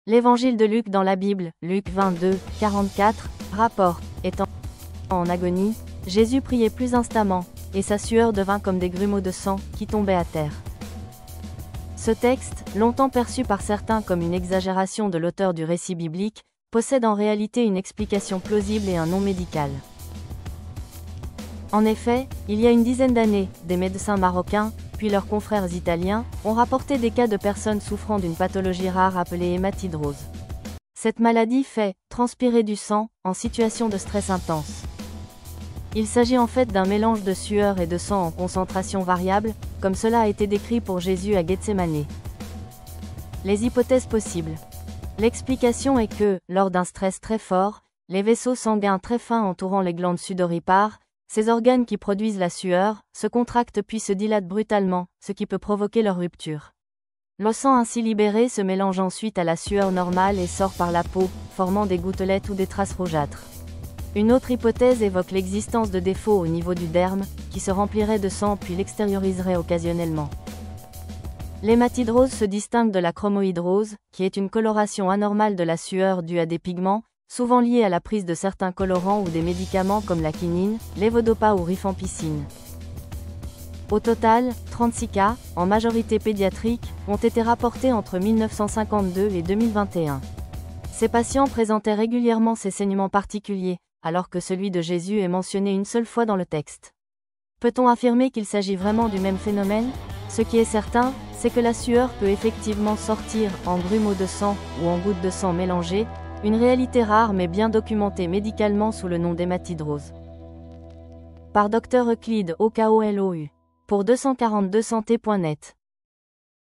L'évangile de Luc dans la Bible, Luc 22, 44, rapporte, étant en agonie, Jésus priait plus instamment, et sa sueur devint comme des grumeaux de sang, qui tombaient à terre. Ce texte, longtemps perçu par certains comme une exagération de l'auteur du récit biblique, possède en réalité une explication plausible et un nom médical. En effet, il y a une dizaine d'années, des médecins marocains, puis leurs confrères italiens, ont rapporté des cas de personnes souffrant d'une pathologie rare appelée hématidrose. Cette maladie fait transpirer du sang, en situation de stress intense. Il s'agit en fait d'un mélange de sueur et de sang en concentration variable, comme cela a été décrit pour Jésus à Gethsémanée. Les hypothèses possibles. L'explication est que, lors d'un stress très fort, les vaisseaux sanguins très fins entourant les glandes sudoripares, ces organes qui produisent la sueur, se contractent puis se dilatent brutalement, ce qui peut provoquer leur rupture. Le sang ainsi libéré se mélange ensuite à la sueur normale et sort par la peau, formant des gouttelettes ou des traces rougeâtres. Une autre hypothèse évoque l'existence de défauts au niveau du derme, qui se remplirait de sang puis l'extérioriserait occasionnellement. L'hématidrose se distingue de la chromohydrose, qui est une coloration anormale de la sueur due à des pigments, souvent liés à la prise de certains colorants ou des médicaments comme la quinine, lévodopa ou rifampicine. Au total, 36 cas, en majorité pédiatriques, ont été rapportés entre 1952 et 2021. Ces patients présentaient régulièrement ces saignements particuliers, alors que celui de Jésus est mentionné une seule fois dans le texte. Peut-on affirmer qu'il s'agit vraiment du même phénomène? Ce qui est certain, c'est que la sueur peut effectivement sortir en grumeaux de sang ou en gouttes de sang mélangées, une réalité rare mais bien documentée médicalement sous le nom d'hématidrose. Par Dr Euclide Okolou pour 242santé.net.